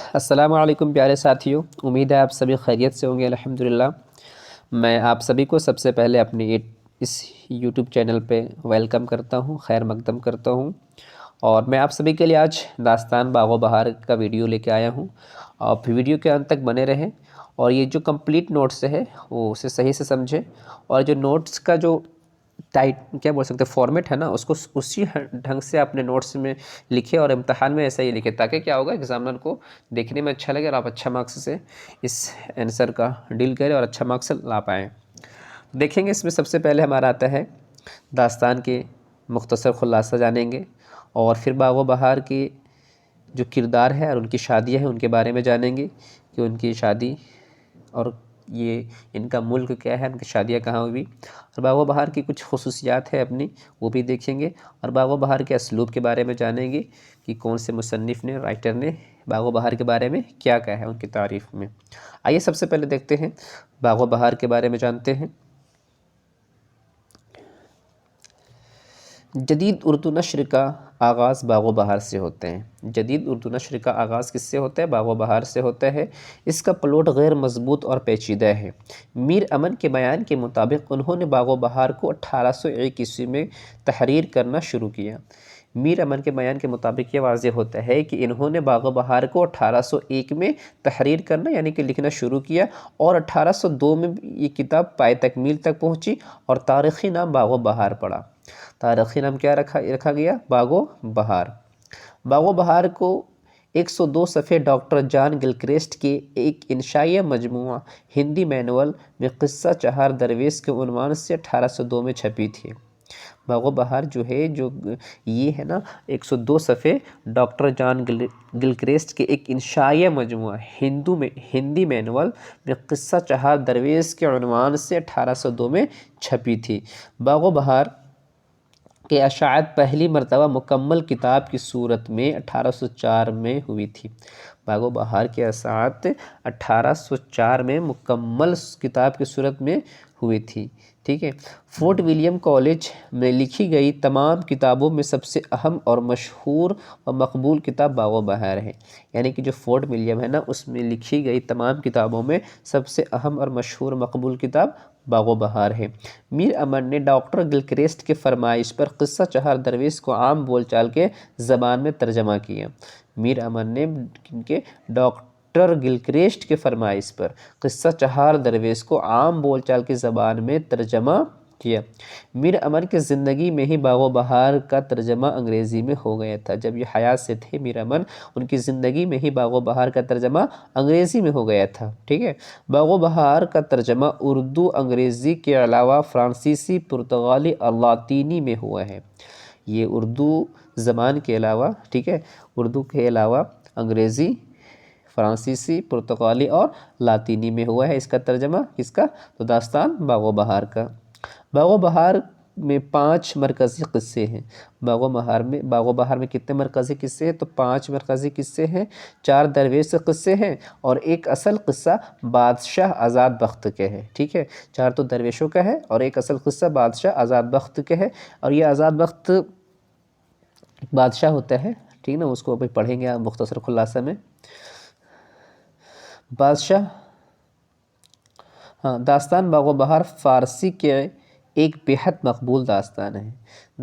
السلام علیکم پیارے ساتھیوں، امید ہے آپ سبھی خیریت سے ہوں گے الحمدللہ۔ میں آپ سبھی کو سب سے پہلے اپنی اس یوٹیوب چینل پہ ویلکم کرتا ہوں، خیر مقدم کرتا ہوں، اور میں آپ سبھی کے لیے آج داستان باغ و بہار کا ویڈیو لے کے آیا ہوں۔ آپ ویڈیو کے انت تک بنے رہیں، اور یہ جو کمپلیٹ نوٹس ہے وہ اسے صحیح سے سمجھیں، اور جو نوٹس کا جو کیا بول سکتے ہیں فارمیٹ ہے نا، اس کو اسی ڈھنگ سے اپنے نوٹس میں لکھے اور امتحان میں ایسا ہی لکھے، تاکہ کیا ہوگا ایگزامنر کو دیکھنے میں اچھا لگے اور آپ اچھا مارکس سے اس آنسر کا ڈیل کریں اور اچھا مارکس لا پائیں۔ دیکھیں گے اس میں سب سے پہلے ہمارا آتا ہے داستان کے مختصر خلاصہ جانیں گے، اور پھر باغ و بہار کی جو کردار ہے اور ان کی شادیاں ہیں ان کے بارے میں جانیں گے کہ ان کی شادی اور یہ ان کا ملک کیا ہے، ان کی شادیاں کہاں ہوئی، اور باغ و بہار کی کچھ خصوصیات ہے اپنی، وہ بھی دیکھیں گے، اور باغ و بہار کے اسلوب کے بارے میں جانیں گے کہ کون سے مصنف نے، رائٹر نے باغ و بہار کے بارے میں کیا کہا ہے ان کی تعریف میں۔ آئیے سب سے پہلے دیکھتے ہیں باغ و بہار کے بارے میں جانتے ہیں۔ جدید اردو نشر کا آغاز باغ و بہار سے ہوتے ہیں۔ جدید اردو نشر کا آغاز کس سے ہوتا ہے؟ باغ و بہار سے ہوتا ہے۔ اس کا پلوٹ غیر مضبوط اور پیچیدہ ہے۔ میر امن کے بیان کے مطابق انہوں نے باغ و بہار کو 1801 میں تحریر کرنا شروع کیا۔ میر امن کے بیان کے مطابق یہ واضح ہوتا ہے کہ انہوں نے باغ و بہار کو 1801 میں تحریر کرنا یعنی کہ لکھنا شروع کیا، اور 1802 میں یہ کتاب پائے تکمیل تک پہنچی اور تاریخی نام باغ و بہار پڑا۔ تاریخی نام کیا رکھا گیا؟ باغ و بہار۔ باغ و بہار کو 102 صفحے ڈاکٹر جان گلکرسٹ کے ایک انشائیہ مجموعہ ہندی مینول میں قصہ چہار درویش کے عنوان سے 1802 میں چھپی تھی۔ باغ و بہار جو ہے یہ ہے نا 102 صفحے ڈاکٹر جان گلکرسٹ کے ایک انشائیہ مجموعہ ہندی مینول میں قصہ چہار درویش کے عنوان سے 1802 میں چھپی تھی۔ باغ و بہار کہ اشاعت پہلی مرتبہ مکمل کتاب کی صورت میں 1804 میں ہوئی تھی۔ باغ و بہار کی اشاعت 1804 میں مکمل کتاب کی صورت میں ہوئی تھی، ٹھیک ہے۔ فورٹ ولیم کالج میں لکھی گئی تمام کتابوں میں سب سے اہم اور مشہور و مقبول کتاب باغ و بہار ہے، یعنی کہ جو فورٹ ولیم ہے نا اس میں لکھی گئی تمام کتابوں میں سب سے اہم اور مشہور مقبول کتاب باغ و بہار ہے۔ میر امن نے ڈاکٹر گلکرسٹ کے فرمائش پر قصہ چہار درویش کو عام بول چال کے زبان میں ترجمہ کیا۔ میر امن نے ڈاکٹر گلکرسٹ کے فرمائش پر قصہ چہار درویش کو عام بول چال کی زبان میں ترجمہ کیا۔ میر امن کی زندگی میں ہی باغ و بہار کا ترجمہ انگریزی میں ہو گیا تھا۔ جب یہ حیات سے تھے میر امن، ان کی زندگی میں ہی باغ و بہار کا ترجمہ انگریزی میں ہو گیا تھا، ٹھیک ہے۔ باغ و بہار کا ترجمہ اردو، انگریزی کے علاوہ فرانسیسی، پرتگالی اور لاطینی میں ہوا ہے۔ یہ اردو زبان کے علاوہ، ٹھیک ہے، اردو کے علاوہ انگریزی، فرانسیسی، پرتگالی اور لاطینی میں ہوا ہے اس کا ترجمہ، کس کا؟ تو داستان باغ و بہار کا۔ باغ و بہار میں 5 مرکزی قصے ہیں۔ باغ و بہار میں کتنے مرکزی قصے ہیں؟ تو 5 مرکزی قصے ہیں، 4 درویش قصے ہیں اور ایک اصل قصہ بادشاہ آزاد بخت کے ہے، ٹھیک ہے۔ 4 تو درویشوں کا ہے اور ایک اصل قصہ بادشاہ آزاد بخت کے ہے، اور یہ آزاد بخت بادشاہ ہوتا ہے، ٹھیک نا، اس کو ابھی پڑھیں گے آپ مختصر خلاصہ میں۔ بادشاہ، ہاں، داستان باغ و بہار فارسی کے ایک بےحد مقبول داستان ہے۔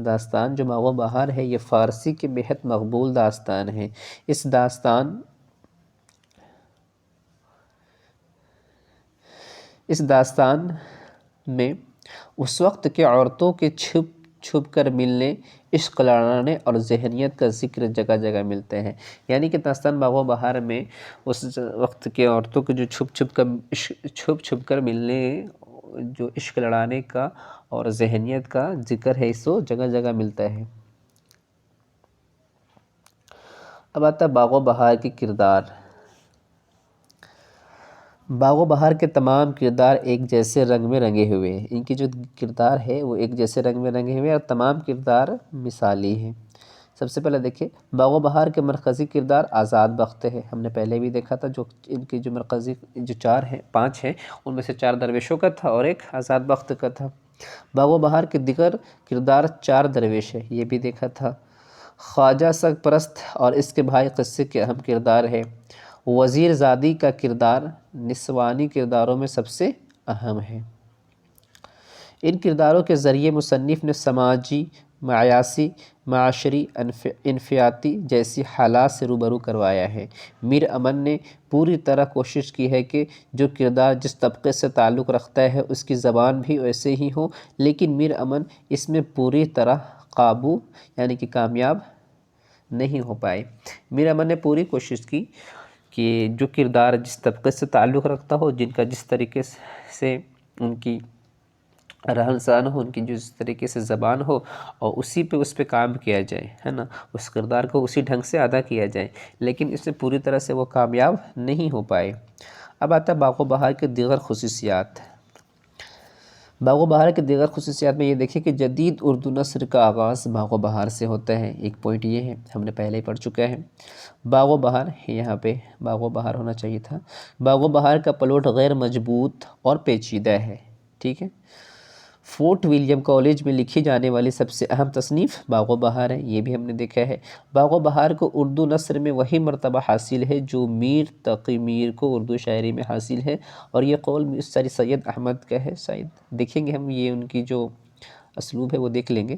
داستان جو باغ و بہار ہے یہ فارسی کے بےحد مقبول داستان ہے۔ اس داستان میں اس وقت کے عورتوں کے چھپ کر ملنے، عشق لڑانے اور ذہنیت کا ذکر جگہ جگہ ملتے ہیں، یعنی کہ داستان باغ و بہار میں اس وقت کے عورتوں کے جو چھپ کر ملنے، جو عشق لڑانے کا اور ذہنیت کا ذکر ہے، اس کو جگہ جگہ ملتا ہے۔ اب آتا ہے باغ و بہار کی کردار۔ باغ و بہار کے تمام کردار ایک جیسے رنگ میں رنگے ہوئے ہیں۔ ان کی جو کردار ہے وہ ایک جیسے رنگ میں رنگے ہوئے ہیں اور تمام کردار مثالی ہیں۔ سب سے پہلے دیکھیں، باغ و بہار کے مرکزی کردار آزاد بخت ہے، ہم نے پہلے بھی دیکھا تھا، جو ان کی جو مرکزی جو 5 ہیں ان میں سے 4 درویشوں کا تھا اور ایک آزاد بخت کا تھا۔ باغ و بہار کے دیگر کردار 4 درویش ہے، یہ بھی دیکھا تھا۔ خواجہ سرپرست اور اس کے بھائی قصے کے اہم کردار ہے۔ وزیر زادی کا کردار نسوانی کرداروں میں سب سے اہم ہے۔ ان کرداروں کے ذریعے مصنف نے سماجی، معاشری، انفیاتی جیسی حالات سے روبرو کروایا ہے۔ میر امن نے پوری طرح کوشش کی ہے کہ جو کردار جس طبقے سے تعلق رکھتا ہے اس کی زبان بھی ویسے ہی ہو، لیکن میر امن اس میں پوری طرح قابو یعنی کہ کامیاب نہیں ہو پائے۔ میر امن نے پوری کوشش کی کہ جو کردار جس طبقے سے تعلق رکھتا ہو، جن کا جس طریقے سے ان کی رہن سہن ہو، ان کی جس طریقے سے زبان ہو، اور اس پہ کام کیا جائے، ہے نا، اس کردار کو اسی ڈھنگ سے ادا کیا جائے، لیکن اس میں پوری طرح سے وہ کامیاب نہیں ہو پائے۔ اب آتا ہے باغ و بہار کے دیگر خصوصیات۔ باغ و بہار کے دیگر خصوصیات میں یہ دیکھیں کہ جدید اردو نثر کا آغاز باغ و بہار سے ہوتا ہے۔ ایک پوائنٹ یہ ہے، ہم نے پہلے ہی پڑھ چکا ہے۔ باغ و بہار، یہاں پہ باغ و بہار ہونا چاہیے تھا۔ باغ و بہار کا پلوٹ غیر مضبوط اور پیچیدہ ہے، ٹھیک ہے۔ فورٹ ولیم کالج میں لکھی جانے والی سب سے اہم تصنیف باغ و بہار ہے، یہ بھی ہم نے دیکھا ہے۔ باغ و بہار کو اردو نثر میں وہی مرتبہ حاصل ہے جو میر تقی میر کو اردو شاعری میں حاصل ہے، اور یہ قول سید احمد کا ہے، شاید دیکھیں گے ہم، یہ ان کی جو اسلوب ہے وہ دیکھ لیں گے۔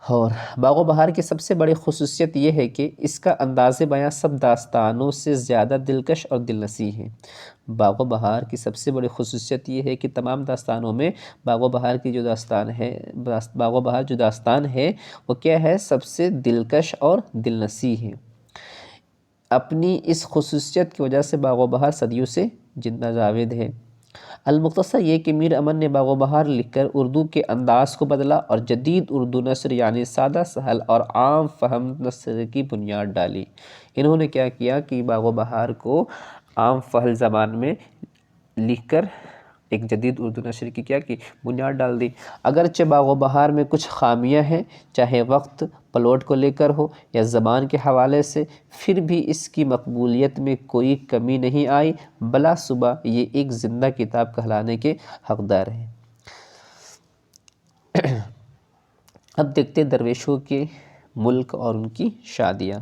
اور باغ و بہار کی سب سے بڑی خصوصیت یہ ہے کہ اس کا انداز بیاں سب داستانوں سے زیادہ دلکش اور دل نشیں ہے۔ باغ و بہار کی سب سے بڑی خصوصیت یہ ہے کہ تمام داستانوں میں باغ و بہار کی جو داستان ہے، باغ و بہار جو داستان ہے وہ کیا ہے، سب سے دلکش اور دل نشیں ہے۔ اپنی اس خصوصیت کی وجہ سے باغ و بہار صدیوں سے زندہ جاوید ہے۔ المختصر یہ کہ میر امن نے باغ و بہار لکھ کر اردو کے انداز کو بدلا اور جدید اردو نثر یعنی سادہ سہل اور عام فہم نثر کی بنیاد ڈالی۔ انہوں نے کیا کیا کہ باغ و بہار کو عام فہم زبان میں لکھ کر ایک جدید اردو نثر کی کیا کی بنیاد ڈال دی۔ اگرچہ باغ و بہار میں کچھ خامیاں ہیں، چاہے وقت پلوٹ کو لے کر ہو یا زبان کے حوالے سے، پھر بھی اس کی مقبولیت میں کوئی کمی نہیں آئی، بلا صبح یہ ایک زندہ کتاب کہلانے کے حقدار ہے۔ اب دیکھتے ہیں درویشوں کے ملک اور ان کی شادیاں۔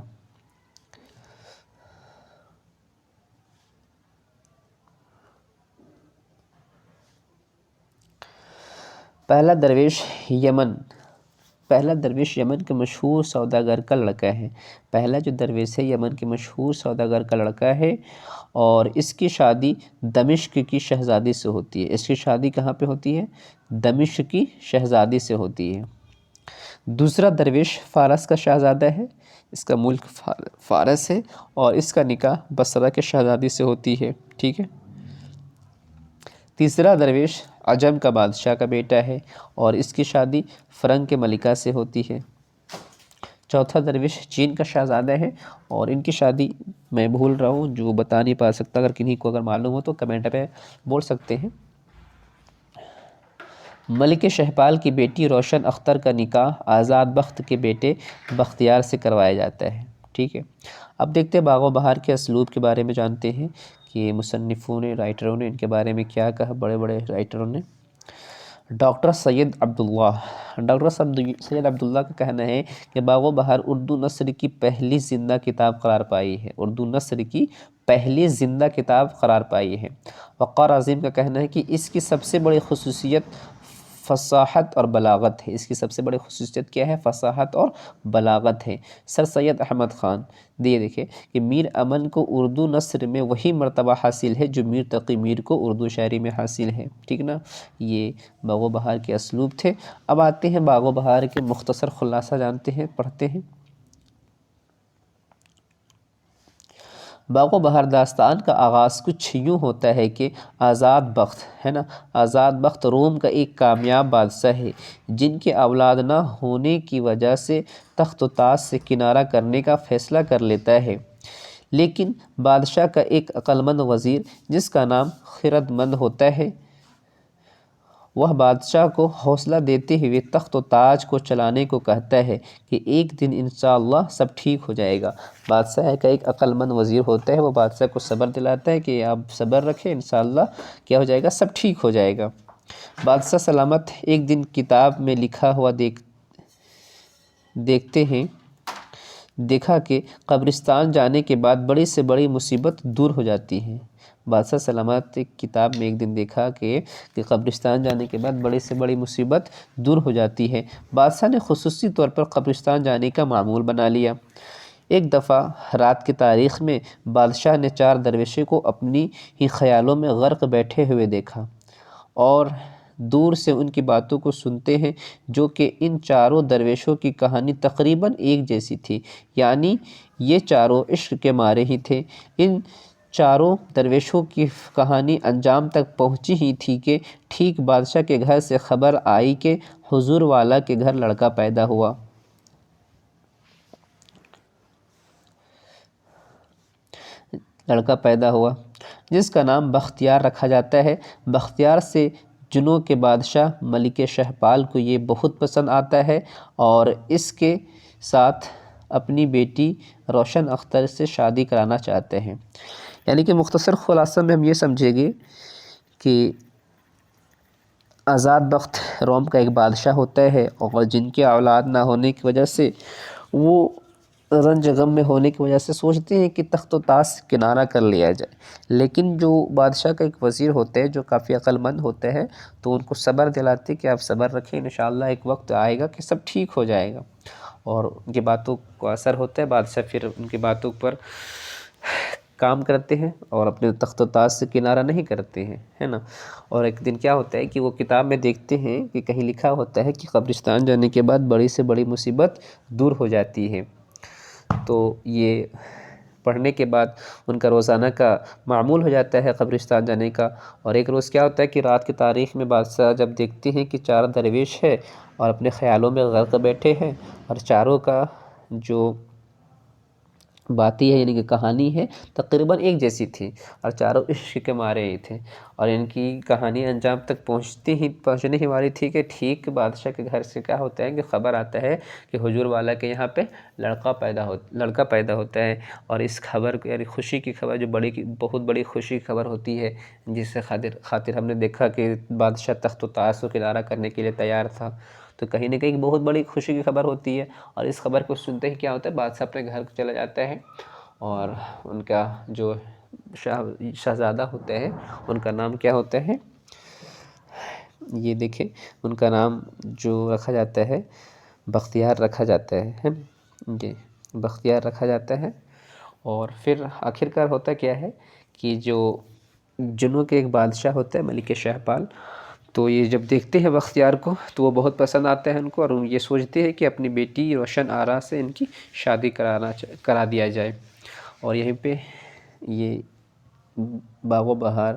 پہلا درویش یمن کے مشہور سوداگر کا لڑکا ہے۔ پہلا جو درویش ہے یمن کے مشہور سوداگر کا لڑکا ہے، اور اس کی شادی دمشق کی شہزادی سے ہوتی ہے۔ اس کی شادی کہاں پہ ہوتی ہے؟ دمشق کی شہزادی سے ہوتی ہے۔ دوسرا درویش فارس کا شہزادہ ہے، اس کا ملک فارس ہے، اور اس کا نکاح بصرہ کے شہزادی سے ہوتی ہے، ٹھیک ہے۔ تیسرا درویش عجم کا بادشاہ کا بیٹا ہے، اور اس کی شادی فرنگ کے ملکہ سے ہوتی ہے۔ چوتھا درویش چین کا شہزادہ ہے، اور ان کی شادی میں بھول رہا ہوں، جو بتا نہیں پا سکتا، اگر کنہیں کو اگر معلوم ہو تو کمنٹ پہ بول سکتے ہیں۔ ملک شہپال کی بیٹی روشن اختر کا نکاح آزاد بخت کے بیٹے بختیار سے کروایا جاتا ہے، ٹھیک ہے۔ اب دیکھتے ہیں باغ و بہار کے اسلوب کے بارے میں جانتے ہیں کہ مصنفوں نے، رائٹروں نے ان کے بارے میں کیا کہا، بڑے بڑے رائٹروں نے۔ ڈاکٹر سید عبداللہ کا کہنا ہے کہ باغ و بہار اردو نثر کی پہلی زندہ کتاب قرار پائی ہے، اردو نثر کی پہلی زندہ کتاب قرار پائی ہے۔ وقار عظیم کا کہنا ہے کہ اس کی سب سے بڑی خصوصیت فصاحت اور بلاغت ہے۔ اس کی سب سے بڑی خصوصیت کیا ہے؟ فصاحت اور بلاغت ہے۔ سر سید احمد خان دیکھیں کہ میر امن کو اردو نثر میں وہی مرتبہ حاصل ہے جو میر تقی میر کو اردو شاعری میں حاصل ہے، ٹھیک نا۔ یہ باغ و بہار کے اسلوب تھے۔ اب آتے ہیں باغ و بہار کے مختصر خلاصہ جانتے ہیں، پڑھتے ہیں۔ باغ و بہار داستان کا آغاز کچھ یوں ہوتا ہے کہ آزاد بخت، ہے نا، آزاد بخت روم کا ایک کامیاب بادشاہ ہے، جن کے اولاد نہ ہونے کی وجہ سے تخت و تاج سے کنارہ کرنے کا فیصلہ کر لیتا ہے، لیکن بادشاہ کا ایک عقلمند وزیر جس کا نام خرد مند ہوتا ہے، وہ بادشاہ کو حوصلہ دیتے ہوئے تخت و تاج کو چلانے کو کہتا ہے کہ ایک دن انشاءاللہ سب ٹھیک ہو جائے گا۔ بادشاہ کا ایک عقلمند وزیر ہوتا ہے، وہ بادشاہ کو صبر دلاتا ہے کہ آپ صبر رکھیں، انشاءاللہ کیا ہو جائے گا، سب ٹھیک ہو جائے گا۔ بادشاہ سلامت ایک دن کتاب میں لکھا ہوا دیکھتے ہیں، دیکھا کہ قبرستان جانے کے بعد بڑی سے بڑی مصیبت دور ہو جاتی ہے۔ بادشاہ سلامت ایک کتاب میں ایک دن دیکھا کہ قبرستان جانے کے بعد بڑی سے بڑی مصیبت دور ہو جاتی ہے۔ بادشاہ نے خصوصی طور پر قبرستان جانے کا معمول بنا لیا۔ ایک دفعہ رات کی تاریخ میں بادشاہ نے 4 درویشوں کو اپنی ہی خیالوں میں غرق بیٹھے ہوئے دیکھا اور دور سے ان کی باتوں کو سنتے ہیں، جو کہ ان چاروں درویشوں کی کہانی تقریباً ایک جیسی تھی، یعنی یہ چاروں عشق کے مارے ہی تھے۔ ان چاروں درویشوں کی کہانی انجام تک پہنچی ہی تھی کہ ٹھیک بادشاہ کے گھر سے خبر آئی کہ حضور والا کے گھر لڑکا پیدا ہوا جس کا نام بختیار رکھا جاتا ہے۔ بختیار سے جنوں کے بادشاہ ملک شہپال کو یہ بہت پسند آتا ہے اور اس کے ساتھ اپنی بیٹی روشن اختر سے شادی کرانا چاہتے ہیں۔ یعنی کہ مختصر خلاصہ میں ہم یہ سمجھیں گے کہ آزاد بخت روم کا ایک بادشاہ ہوتا ہے اور جن کے اولاد نہ ہونے کی وجہ سے وہ رنج غم میں ہونے کی وجہ سے سوچتے ہیں کہ تخت و تاج سے کنارہ کر لیا جائے، لیکن جو بادشاہ کا ایک وزیر ہوتے ہیں جو کافی عقل مند ہوتے ہیں تو ان کو صبر دلاتے کہ آپ صبر رکھیں، انشاءاللہ ایک وقت آئے گا کہ سب ٹھیک ہو جائے گا، اور ان کی باتوں کو اثر ہوتا ہے۔ بادشاہ پھر ان کی باتوں پر کام کرتے ہیں اور اپنے تخت و تاج سے کنارہ نہیں کرتے ہیں، ہے نا۔ اور ایک دن کیا ہوتا ہے کہ وہ کتاب میں دیکھتے ہیں کہ کہیں لکھا ہوتا ہے کہ قبرستان جانے کے بعد بڑی سے بڑی مصیبت دور ہو جاتی ہے، تو یہ پڑھنے کے بعد ان کا روزانہ کا معمول ہو جاتا ہے قبرستان جانے کا۔ اور ایک روز کیا ہوتا ہے کہ رات کی تاریخ میں بادشاہ جب دیکھتے ہیں کہ 4 درویش ہے اور اپنے خیالوں میں غرق بیٹھے ہیں اور چاروں کا جو باتیں ہے یعنی کہ کہانی ہے تقریباً ایک جیسی تھی اور چاروں عشق کے مارے ہی تھے، اور ان کی کہانی انجام تک پہنچنے ہی والی تھی کہ ٹھیک بادشاہ کے گھر سے کیا ہوتا ہے کہ خبر آتا ہے کہ حضور والا کے یہاں پہ لڑکا پیدا ہوتا ہے، اور اس خبر کو یعنی خوشی کی خبر جو بہت بڑی خوشی کی خبر ہوتی ہے، جس سے خاطر ہم نے دیکھا کہ بادشاہ تخت و تاج کو کنارہ کرنے کے لیے تیار تھا، تو کہیں نہ کہیں بہت بڑی خوشی کی خبر ہوتی ہے، اور اس خبر کو سنتے ہی کیا ہوتا ہے بادشاہ اپنے گھر کو چلا جاتا ہے، اور ان کا جو شہزادہ ہوتا ہے ان کا نام کیا ہوتا ہے، یہ دیکھیں ان کا نام جو رکھا جاتا ہے بختیار رکھا جاتا ہے جی بختیار رکھا جاتا ہے۔ اور پھر آخرکار ہوتا کیا ہے کہ جو جنوں کے ایک بادشاہ ہوتا ہے ملک شہپال، تو یہ جب دیکھتے ہیں بختیار کو تو وہ بہت پسند آتا ہے ان کو، اور یہ سوچتے ہیں کہ اپنی بیٹی روشن آرا سے ان کی شادی کرا دیا جائے۔ اور یہیں پہ یہ باغ و بہار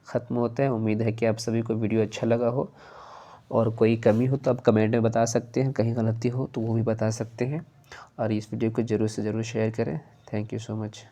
ختم ہوتا ہے۔ امید ہے کہ آپ سبھی کو ویڈیو اچھا لگا ہو، اور کوئی کمی ہو تو آپ کمنٹ میں بتا سکتے ہیں، کہیں غلطی ہو تو وہ بھی بتا سکتے ہیں، اور اس ویڈیو کو ضرور سے ضرور شیئر کریں۔ Thank you so much.